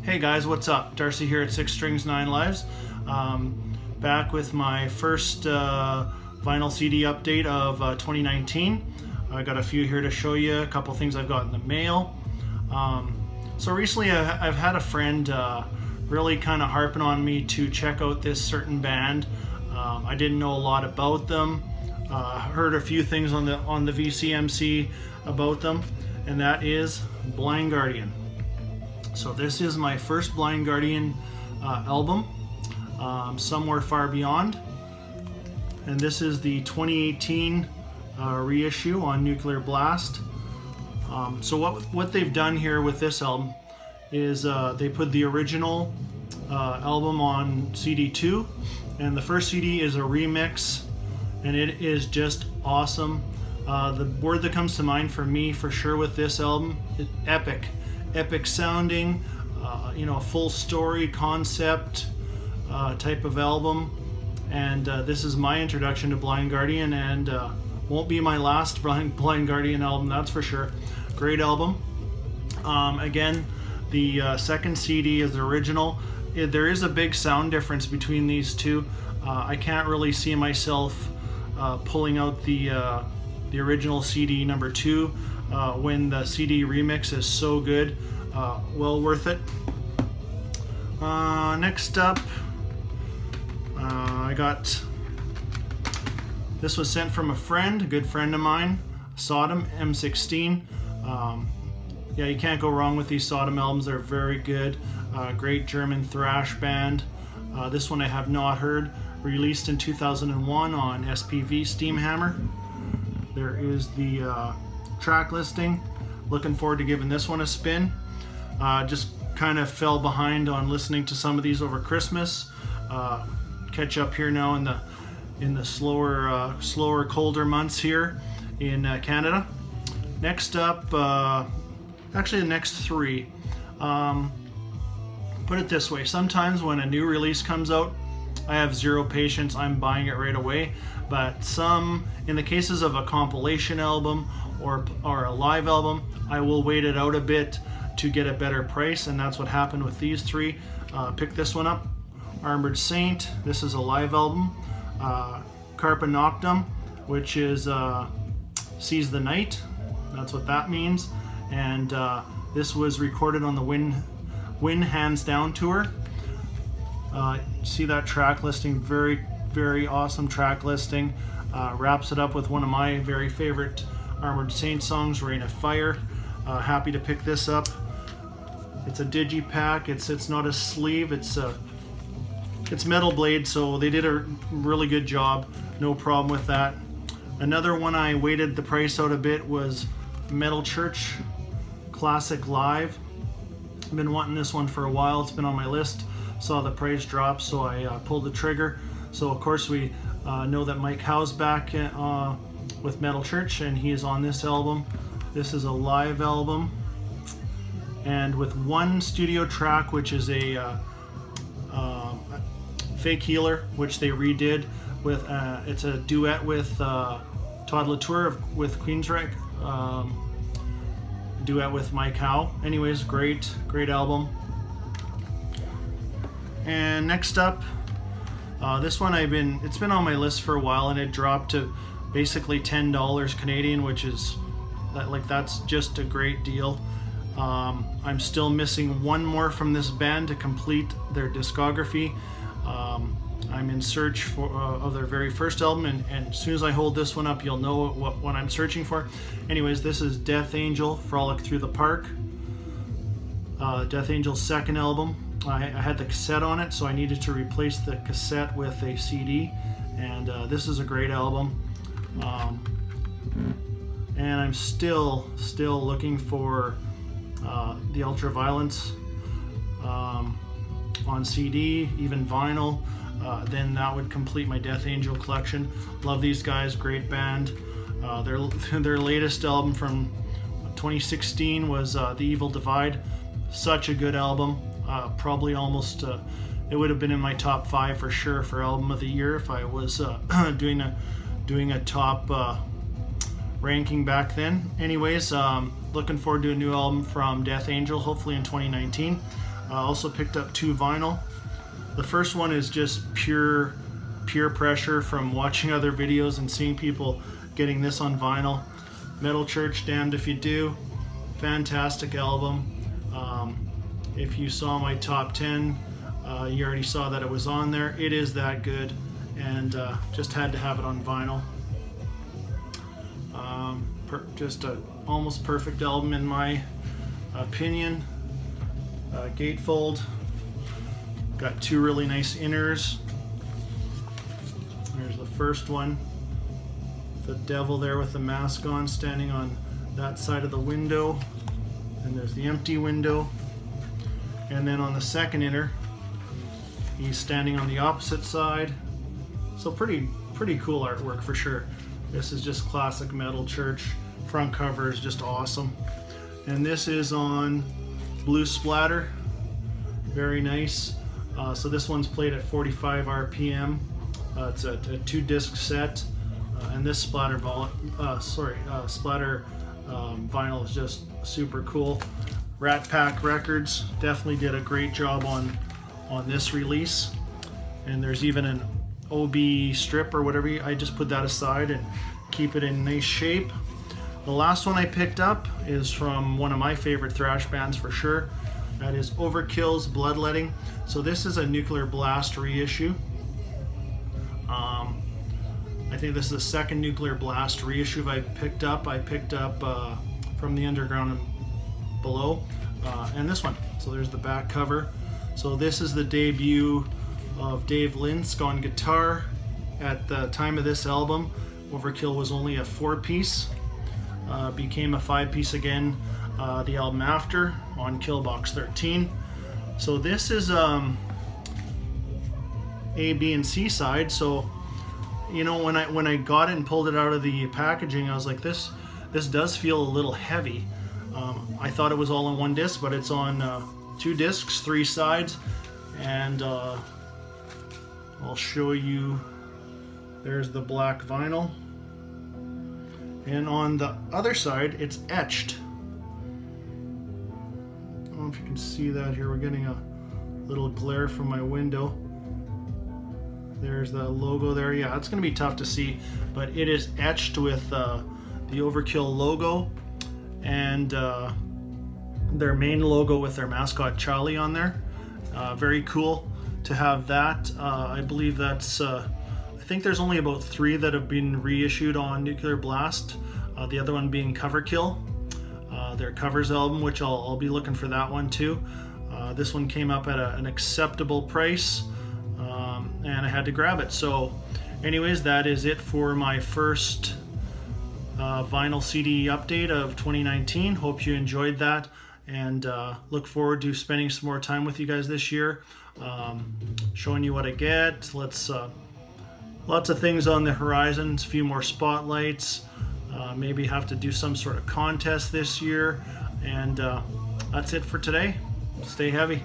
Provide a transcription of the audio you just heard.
Hey guys, what's up? Darcy here at 6 Strings 9 Lives. Back with my first vinyl CD update of 2019. I got a few here to show you, a couple things I've got in the mail. So recently I've had a friend really kind of harping on me to check out this certain band. I didn't know a lot about them. Heard a few things on the VCMC about them, and that is Blind Guardian. So this is my first Blind Guardian album, Somewhere Far Beyond, and this is the 2018 reissue on Nuclear Blast. So what they've done here with this album is they put the original album on CD 2, and the first CD is a remix, and it is just awesome. The word that comes to mind for me for sure with this album is epic sounding, full story concept type of album, and this is my introduction to Blind Guardian, and won't be my last Blind Guardian album, that's for sure. Great album. Again, the second CD is the original. There is a big sound difference between these two. I can't really see myself pulling out the original CD number 2 when the CD remix is so good. Well worth it. Next up, I got, this was sent from a friend, a good friend of mine, Sodom M16. Yeah, you can't go wrong with these Sodom albums. They're very good. Great German thrash band. This one I have not heard. Released in 2001 on SPV Steamhammer. There is the track listing. Looking forward to giving this one a spin. Just kind of fell behind on listening to some of these over Christmas. Catch up here now in the slower, colder months here in Canada. Next up, actually the next 3. Put it this way: sometimes when a new release comes out, I have zero patience. I'm buying it right away. But in the cases of a compilation album or a live album, I will wait it out a bit to get a better price, and that's what happened with these 3. Pick this one up, Armored Saint. This is a live album. Carpa Noctem, which is Seize the Night. That's what that means. And this was recorded on the Win Hands Down tour. See that track listing? Very, very awesome track listing. Wraps it up with one of my very favorite Armored Saint songs, Rain of Fire. Happy to pick this up. It's a digipack. It's not a sleeve. It's metal blade, so they did a really good job. No problem with that. Another one I waited the price out a bit was Metal Church Classic Live. I've been wanting this one for a while. It's been on my list. Saw the price drop, so I pulled the trigger. So of course we know that Mike Howe's back with Metal Church, and he is on this album. This is a live album, and with one studio track, which is a Fake Healer, which they redid with it's a duet with Todd Latour with Queensryche, duet with Mike Howe. Anyways, great album. And next up, this one it's been on my list for a while, and it dropped to basically $10 Canadian, which is that's just a great deal. I'm still missing one more from this band to complete their discography. I'm in search of their very first album, and as soon as I hold this one up, you'll know what I'm searching for. Anyways, this is Death Angel, Frolic Through the Park. Death Angel's second album. I had the cassette on it, so I needed to replace the cassette with a CD, and this is a great album. And I'm still looking for the Ultraviolence on CD, even vinyl. Then that would complete my Death Angel collection. Love these guys, great band. Their latest album from 2016 was The Evil Divide. Such a good album. Probably almost, it would have been in my top 5 for sure for album of the year if I was doing a top ranking back then. Anyways, looking forward to a new album from Death Angel, hopefully in 2019. I also picked up 2 vinyl. The first one is just pure pressure from watching other videos and seeing people getting this on vinyl. Metal Church, Damned If You Do. Fantastic album. If you saw my top 10, you already saw that it was on there. It is that good, and just had to have it on vinyl. Just a almost perfect album in my opinion. Gatefold. Got 2 really nice inners. There's the first one. The devil there with the mask on, standing on that side of the window. And there's the empty window. And then on the second inner, he's standing on the opposite side. So pretty cool artwork for sure. This is just classic Metal Church. Front cover is just awesome. And this is on blue splatter. Very nice. So this one's played at 45 RPM. It's a 2-disc set. And this splatter vinyl is just super cool. Rat Pack Records definitely did a great job on this release. And there's even an OB strip or whatever. I just put that aside and keep it in nice shape. The last one I picked up is from one of my favorite thrash bands for sure. That is Overkill's Bloodletting. So this is a Nuclear Blast reissue. I think this is the second Nuclear Blast reissue I picked up. I picked up From the Underground and Below, and this one. So there's the back cover. So this is the debut of Dave Linsk on guitar. At the time of this album, Overkill was only a 4-piece. Became a 5-piece again the album after on Killbox 13. So this is A, B, and C side. So you know, when I got it and pulled it out of the packaging, I was like, this does feel a little heavy. I thought it was all on 1 disc, but it's on 2 discs, 3 sides, and I'll show you. There's the black vinyl, and on the other side it's etched. I don't know if you can see that here. We're getting a little glare from my window. There's the logo there. Yeah, it's going to be tough to see, but it is etched with the Overkill logo and their main logo with their mascot Charlie on there. Very cool to have that. I believe that's, I think there's only about 3 that have been reissued on Nuclear Blast. The other one being Overkill, their covers album, which I'll be looking for that one too. This one came up at an acceptable price. And I had to grab it. So anyways, that is it for my first vinyl CD update of 2019. Hope you enjoyed that, and look forward to spending some more time with you guys this year, showing you what I get. Lots of things on the horizon, a few more spotlights, maybe have to do some sort of contest this year, and that's it for today. Stay heavy.